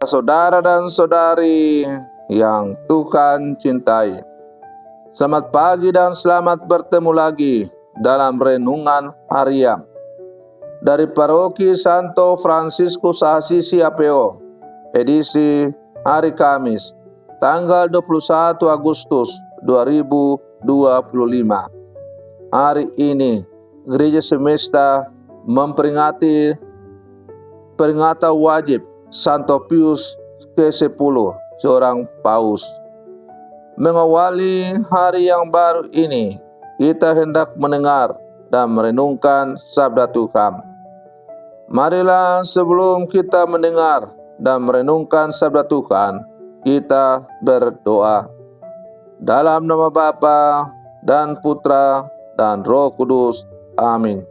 Saudara dan saudari yang Tuhan cintai, selamat pagi dan selamat bertemu lagi dalam renungan harian dari Paroki Santo Fransiskus Assisi APO, edisi hari Kamis, tanggal 21 Agustus 2025. Hari ini Gereja Semesta memperingati peringatan wajib Santo Pius ke-10, seorang paus. Mengawali hari yang baru ini, kita hendak mendengar dan merenungkan sabda Tuhan. Marilah sebelum kita mendengar dan merenungkan sabda Tuhan, kita berdoa. Dalam nama Bapa dan Putra dan Roh Kudus. Amin.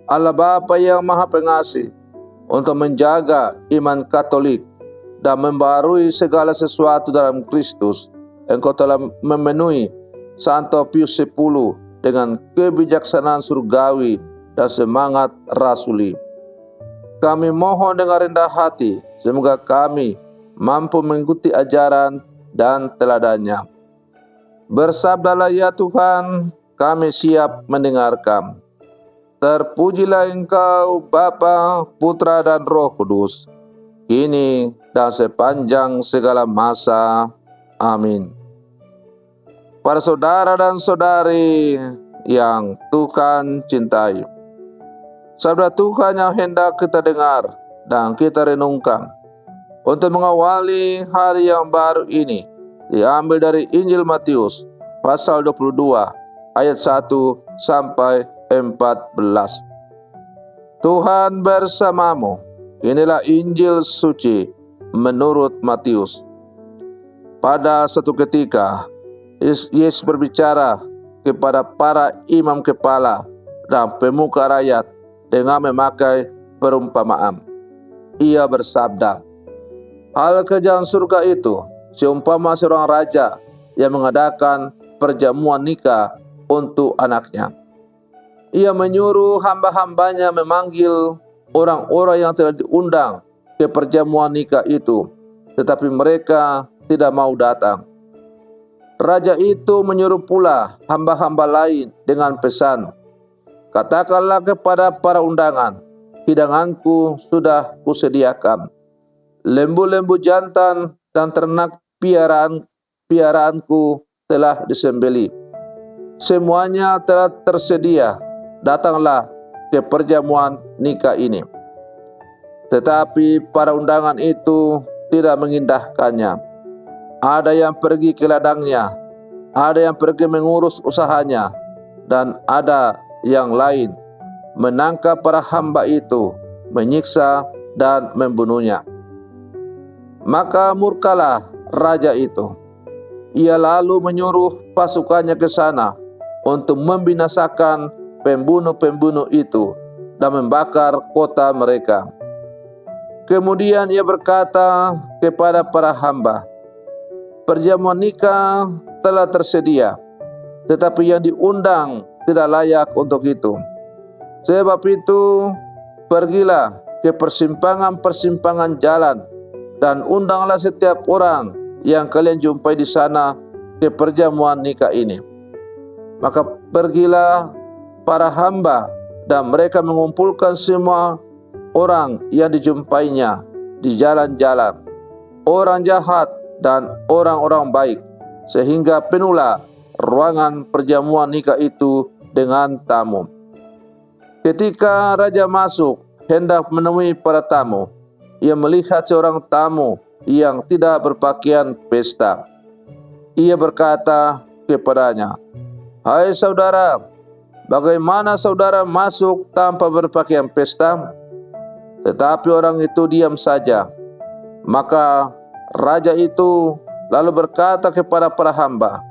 Allah Bapa yang Maha Pengasih, untuk menjaga iman Katolik dan membarui segala sesuatu dalam Kristus, Engkau telah memenuhi Santo Pius X dengan kebijaksanaan surgawi dan semangat rasuli. Kami mohon dengan rendah hati, semoga kami mampu mengikuti ajaran dan teladannya. Bersabdalah ya Tuhan, kami siap mendengarkan. Terpujilah Engkau Bapa, Putra dan Roh Kudus, kini dan sepanjang segala masa. Amin. Para saudara dan saudari yang Tuhan cintai, sabda Tuhan yang hendak kita dengar dan kita renungkan untuk mengawali hari yang baru ini diambil dari Injil Matius pasal 22 ayat 1 sampai 14. Tuhan bersamamu. Inilah Injil suci menurut Matius. Pada suatu ketika, Yesus berbicara kepada para imam kepala dan pemuka rakyat dengan memakai perumpamaan. Ia bersabda, hal kerajaan surga itu seumpama seorang raja yang mengadakan perjamuan nikah untuk anaknya. Ia menyuruh hamba-hambanya memanggil orang-orang yang telah diundang ke perjamuan nikah itu, tetapi mereka tidak mau datang. Raja itu menyuruh pula hamba-hamba lain dengan pesan, katakanlah kepada para undangan, hidanganku sudah kusediakan. Lembu-lembu jantan dan ternak piaraanku telah disembelih. Semuanya telah tersedia. Datanglah ke perjamuan nikah ini. Tetapi para undangan itu tidak mengindahkannya. Ada yang pergi ke ladangnya, ada yang pergi mengurus usahanya, dan ada yang lain menangkap para hamba itu, menyiksa dan membunuhnya. Maka murkalah raja itu. Ia lalu menyuruh pasukannya ke sana untuk membinasakan pembunuh-pembunuh itu dan membakar kota mereka. Kemudian ia berkata kepada para hamba, perjamuan nikah telah tersedia, tetapi yang diundang tidak layak untuk itu. Sebab itu, pergilah ke persimpangan-persimpangan jalan dan undanglah setiap orang yang kalian jumpai di sana ke perjamuan nikah ini. Maka pergilah para hamba dan mereka mengumpulkan semua orang yang dijumpainya di jalan-jalan, orang jahat dan orang-orang baik, sehingga penuhlah ruangan perjamuan nikah itu dengan tamu. Ketika raja masuk hendak menemui para tamu, ia melihat seorang tamu yang tidak berpakaian pesta. Ia berkata kepadanya, hai saudara, bagaimana saudara masuk tanpa berpakaian pesta? Tetapi orang itu diam saja. Maka raja itu lalu berkata kepada para hamba,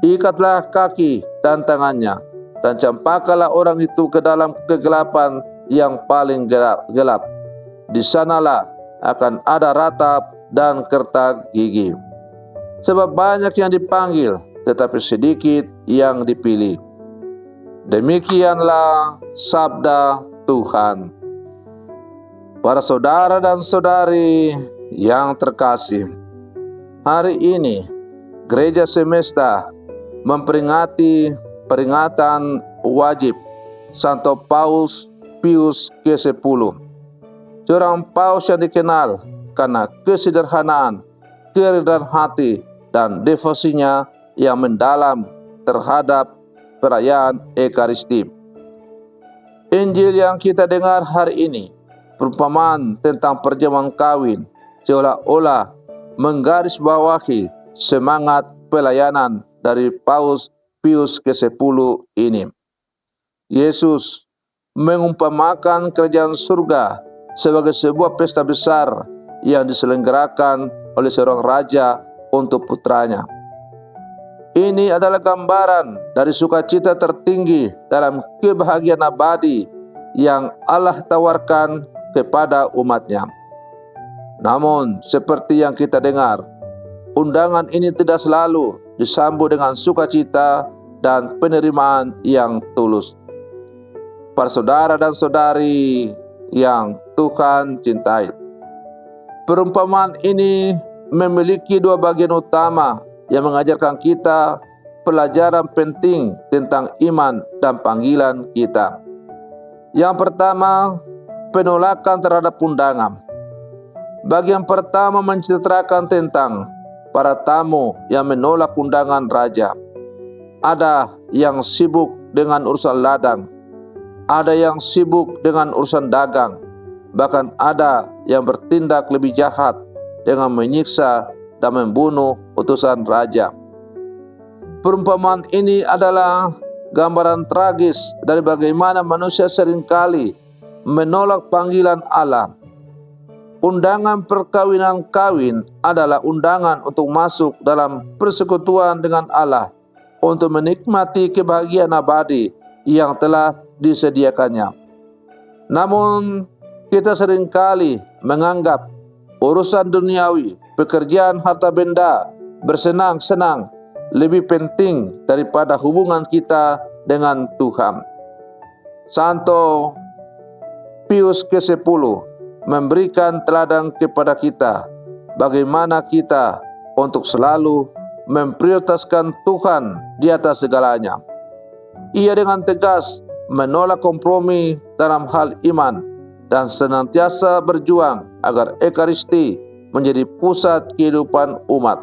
ikatlah kaki dan tangannya, dan campakkanlah orang itu ke dalam kegelapan yang paling gelap. Di sanalah akan ada ratap dan kertak gigi. Sebab banyak yang dipanggil, tetapi sedikit yang dipilih. Demikianlah sabda Tuhan. Para saudara dan saudari yang terkasih, hari ini Gereja Semesta memperingati peringatan wajib Santo Paus Pius ke-10, seorang paus yang dikenal karena kesederhanaan, kerendahan hati, dan devosinya yang mendalam terhadap perayaan Ekaristi. Injil yang kita dengar hari ini perumpamaan tentang perjamuan kawin, seolah-olah menggarisbawahi semangat pelayanan dari Paus Pius ke-10 ini. Yesus mengumpamakan kerajaan surga sebagai sebuah pesta besar yang diselenggarakan oleh seorang raja untuk putranya. Ini adalah gambaran dari sukacita tertinggi dalam kebahagiaan abadi yang Allah tawarkan kepada umatnya. Namun, seperti yang kita dengar, undangan ini tidak selalu disambut dengan sukacita dan penerimaan yang tulus. Para saudara dan saudari yang Tuhan cintai, perumpamaan ini memiliki dua bagian utama yang mengajarkan kita pelajaran penting tentang iman dan panggilan kita. Yang pertama, penolakan terhadap undangan. Bagian pertama menceritakan tentang para tamu yang menolak undangan raja. Ada yang sibuk dengan urusan ladang, ada yang sibuk dengan urusan dagang, bahkan ada yang bertindak lebih jahat dengan menyiksa dan membunuh utusan raja. Perumpamaan ini adalah gambaran tragis dari bagaimana manusia seringkali menolak panggilan Allah. Undangan perkawinan kawin adalah undangan untuk masuk dalam persekutuan dengan Allah, untuk menikmati kebahagiaan abadi yang telah disediakannya. Namun, kita seringkali menganggap urusan duniawi, pekerjaan, harta benda, bersenang-senang lebih penting daripada hubungan kita dengan Tuhan. Santo Pius ke-10 memberikan teladan kepada kita bagaimana kita untuk selalu memprioritaskan Tuhan di atas segalanya. Ia dengan tegas menolak kompromi dalam hal iman dan senantiasa berjuang agar Ekaristi menjadi pusat kehidupan umat.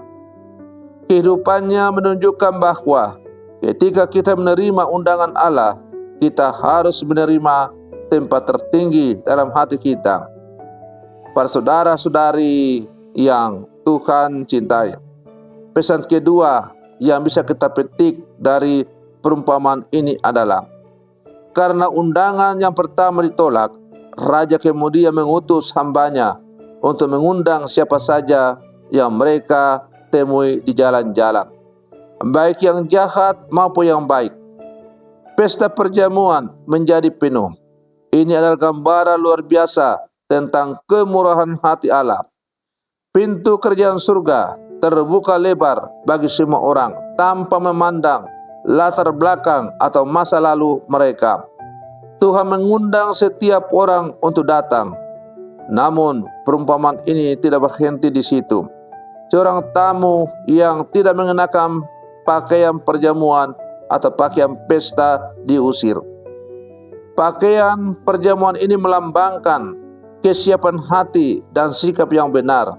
Kehidupannya menunjukkan bahwa ketika kita menerima undangan Allah, kita harus menerima tempat tertinggi dalam hati kita. Para saudara-saudari yang Tuhan cintai, pesan kedua yang bisa kita petik dari perumpamaan ini adalah, karena undangan yang pertama ditolak, raja kemudian mengutus hambanya untuk mengundang siapa saja yang mereka temui di jalan-jalan, baik yang jahat maupun yang baik. Pesta perjamuan menjadi penuh. Ini adalah gambaran luar biasa tentang kemurahan hati Allah. Pintu kerajaan surga terbuka lebar bagi semua orang tanpa memandang latar belakang atau masa lalu mereka. Tuhan mengundang setiap orang untuk datang. Namun perumpamaan ini tidak berhenti di situ. Seorang tamu yang tidak mengenakan pakaian perjamuan atau pakaian pesta diusir. Pakaian perjamuan ini melambangkan kesiapan hati dan sikap yang benar.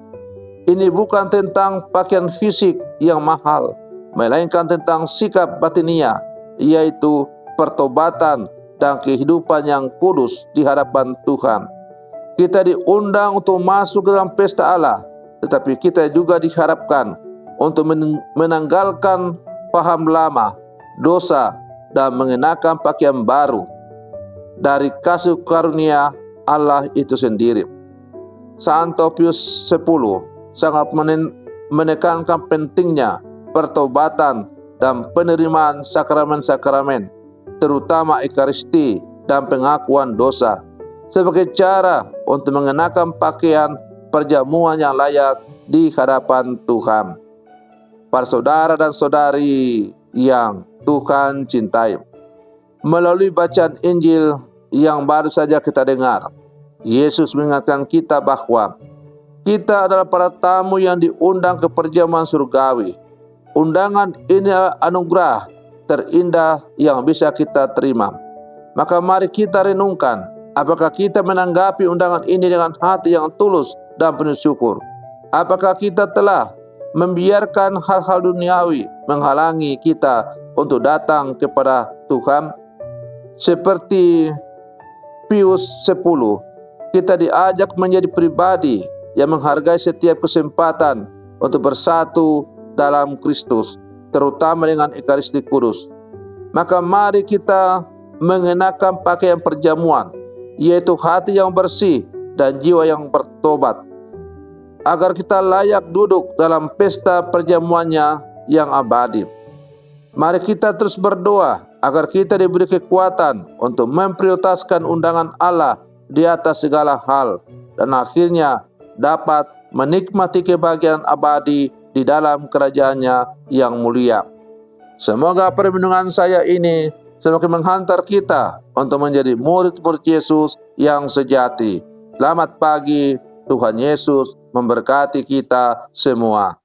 Ini bukan tentang pakaian fisik yang mahal, melainkan tentang sikap batinia, yaitu pertobatan dan kehidupan yang kudus di hadapan Tuhan. Kita diundang untuk masuk ke dalam pesta Allah, tetapi kita juga diharapkan untuk menanggalkan paham lama, dosa, dan mengenakan pakaian baru dari kasih karunia Allah itu sendiri. Santo Pius X sangat menekankan pentingnya pertobatan dan penerimaan sakramen-sakramen, terutama Ekaristi dan pengakuan dosa, sebagai cara untuk mengenakan pakaian perjamuan yang layak di hadapan Tuhan. Para saudara dan saudari yang Tuhan cintai, melalui bacaan Injil yang baru saja kita dengar, Yesus mengingatkan kita bahwa Kita adalah para tamu yang diundang ke perjamuan surgawi. Undangan ini adalah anugerah terindah yang bisa kita terima. Maka mari kita renungkan, apakah kita menanggapi undangan ini dengan hati yang tulus dan penuh syukur? Apakah kita telah membiarkan hal-hal duniawi menghalangi kita untuk datang kepada Tuhan? Seperti Pius X, kita diajak menjadi pribadi yang menghargai setiap kesempatan untuk bersatu dalam Kristus, terutama dengan Ekaristi Kudus. Maka mari kita mengenakan pakaian perjamuan, yaitu hati yang bersih dan jiwa yang bertobat, agar kita layak duduk dalam pesta perjamuannya yang abadi. Mari kita terus berdoa agar kita diberi kekuatan untuk memprioritaskan undangan Allah di atas segala hal, dan akhirnya dapat menikmati kebahagiaan abadi di dalam kerajaannya yang mulia. Semoga perlindungan saya ini semakin menghantar kita untuk menjadi murid-murid Yesus yang sejati. Selamat pagi, Tuhan Yesus memberkati kita semua.